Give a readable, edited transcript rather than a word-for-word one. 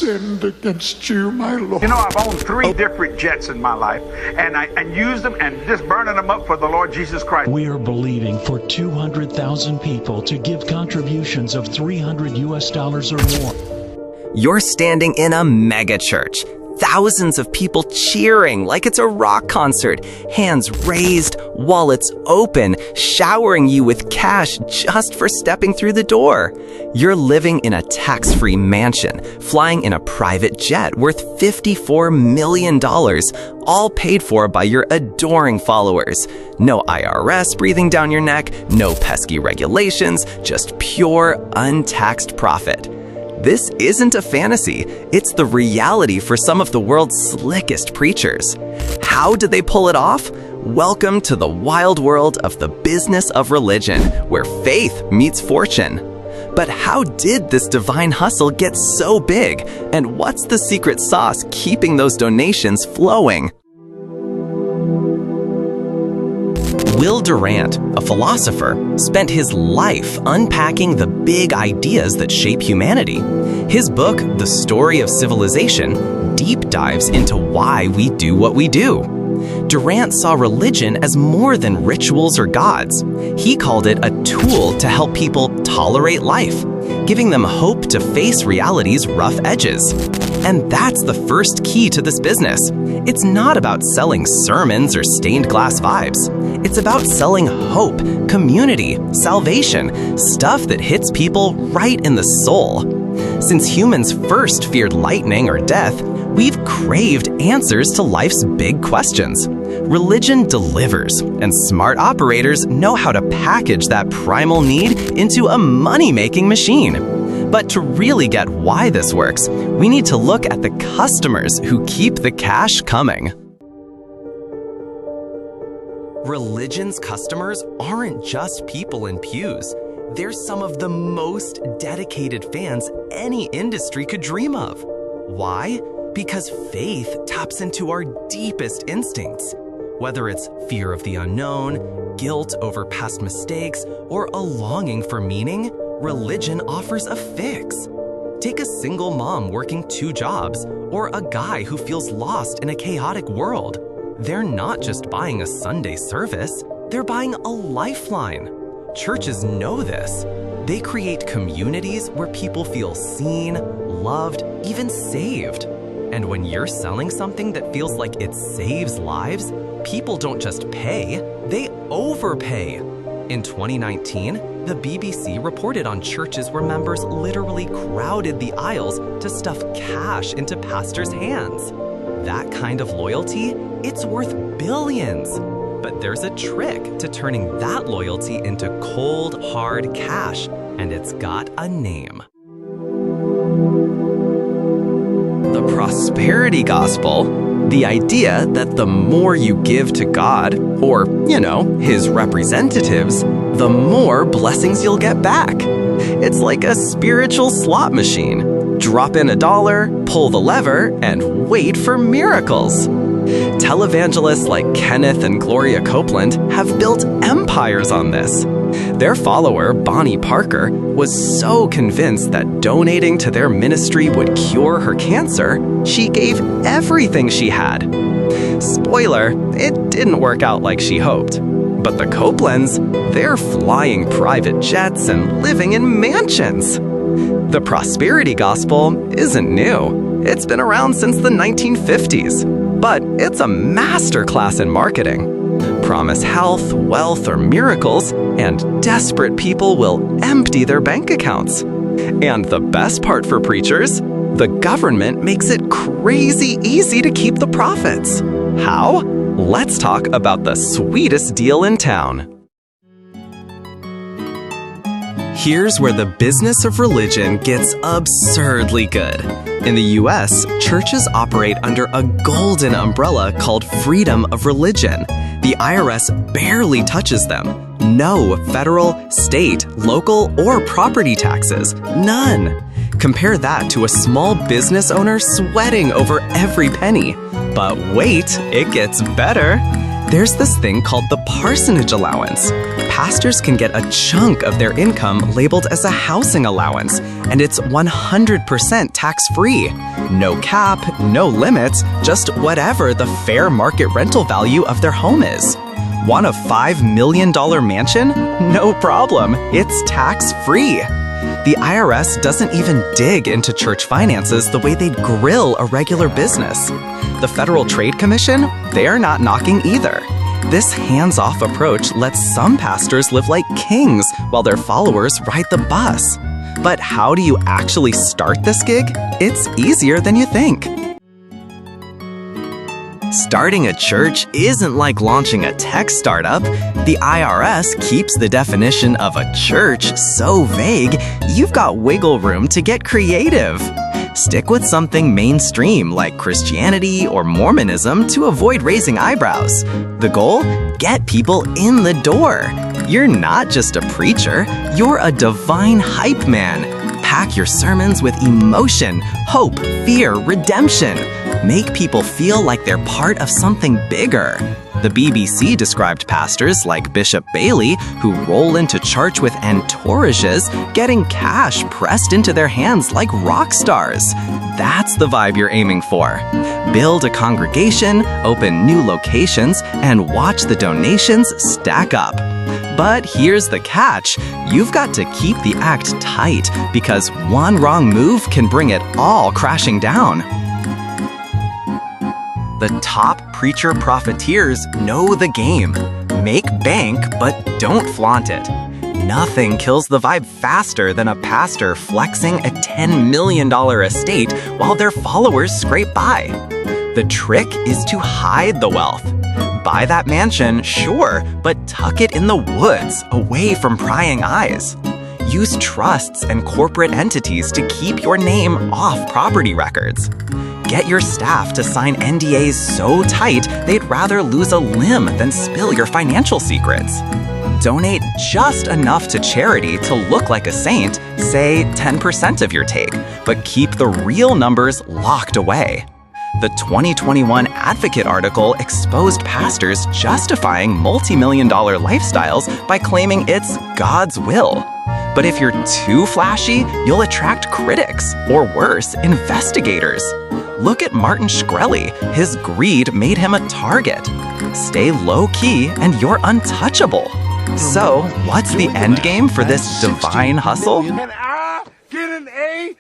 sinned against you, my Lord. You know, I've owned 3 different jets in my life, and used them and just burning them up for the Lord Jesus Christ. We are believing for 200,000 people to give contributions of $300 or more. You're standing in a mega church. Thousands of people cheering like it's a rock concert, hands raised, wallets open, showering you with cash just for stepping through the door. You're living in a tax-free mansion, flying in a private jet worth $54 million, all paid for by your adoring followers. No IRS breathing down your neck, no pesky regulations, just pure, untaxed profit. This isn't a fantasy, it's the reality for some of the world's slickest preachers. How did they pull it off? Welcome to the wild world of the business of religion, where faith meets fortune. But how did this divine hustle get so big? And what's the secret sauce keeping those donations flowing? Will Durant, a philosopher, spent his life unpacking the big ideas that shape humanity. His book, The Story of Civilization, deep dives into why we do what we do. Durant saw religion as more than rituals or gods. He called it a tool to help people tolerate life, giving them hope to face reality's rough edges. And that's the first key to this business. It's not about selling sermons or stained glass vibes. It's about selling hope, community, salvation, stuff that hits people right in the soul. Since humans first feared lightning or death, we've craved answers to life's big questions. Religion delivers, and smart operators know how to package that primal need into a money-making machine. But to really get why this works, we need to look at the customers who keep the cash coming. Religion's customers aren't just people in pews. They're some of the most dedicated fans any industry could dream of. Why? Because faith taps into our deepest instincts. Whether it's fear of the unknown, guilt over past mistakes, or a longing for meaning, religion offers a fix. Take a single mom working 2 jobs, or a guy who feels lost in a chaotic world. They're not just buying a Sunday service, they're buying a lifeline. Churches know this. They create communities where people feel seen, loved, even saved. And when you're selling something that feels like it saves lives, people don't just pay, they overpay. In 2019, the BBC reported on churches where members literally crowded the aisles to stuff cash into pastors' hands. That kind of loyalty, it's worth billions. But there's a trick to turning that loyalty into cold, hard cash, and it's got a name. The prosperity gospel. The idea that the more you give to God, or, His representatives, the more blessings you'll get back. It's like a spiritual slot machine. Drop in $1, pull the lever, and wait for miracles. Televangelists like Kenneth and Gloria Copeland have built empires on this. Their follower, Bonnie Parker, was so convinced that donating to their ministry would cure her cancer, she gave everything she had. Spoiler, it didn't work out like she hoped. But the Copelands, they're flying private jets and living in mansions. The prosperity gospel isn't new. It's been around since the 1950s. But it's a masterclass in marketing. Promise health, wealth, or miracles, and desperate people will empty their bank accounts. And the best part for preachers, the government makes it crazy easy to keep the profits. How? Let's talk about the sweetest deal in town. Here's where the business of religion gets absurdly good. In the US, churches operate under a golden umbrella called freedom of religion. The IRS barely touches them. No federal, state, local, or property taxes. None. Compare that to a small business owner sweating over every penny. But wait, it gets better. There's this thing called the parsonage allowance. Pastors can get a chunk of their income labeled as a housing allowance, and it's 100% tax-free. No cap, no limits, just whatever the fair market rental value of their home is. Want a $5 million mansion? No problem, it's tax-free. The IRS doesn't even dig into church finances the way they'd grill a regular business. The Federal Trade Commission, they're not knocking either. This hands-off approach lets some pastors live like kings while their followers ride the bus. But how do you actually start this gig? It's easier than you think. Starting a church isn't like launching a tech startup. The IRS keeps the definition of a church so vague, you've got wiggle room to get creative. Stick with something mainstream like Christianity or Mormonism to avoid raising eyebrows. The goal? Get people in the door. You're not just a preacher, you're a divine hype man. Pack your sermons with emotion, hope, fear, redemption. Make people feel like they're part of something bigger. The BBC described pastors like Bishop Bailey who roll into church with entourages, getting cash pressed into their hands like rock stars. That's the vibe you're aiming for. Build a congregation, open new locations, and watch the donations stack up. But here's the catch. You've got to keep the act tight because one wrong move can bring it all crashing down. The top preacher profiteers know the game. Make bank, but don't flaunt it. Nothing kills the vibe faster than a pastor flexing a $10 million estate while their followers scrape by. The trick is to hide the wealth. Buy that mansion, sure, but tuck it in the woods, away from prying eyes. Use trusts and corporate entities to keep your name off property records. Get your staff to sign NDAs so tight they'd rather lose a limb than spill your financial secrets. Donate just enough to charity to look like a saint, say 10% of your take, but keep the real numbers locked away. The 2021 Advocate article exposed pastors justifying multi-million-dollar lifestyles by claiming it's God's will. But if you're too flashy, you'll attract critics, or worse, investigators. Look at Martin Shkreli. His greed made him a target. Stay low-key and you're untouchable. So, what's the end game for this divine hustle? Can I get an A?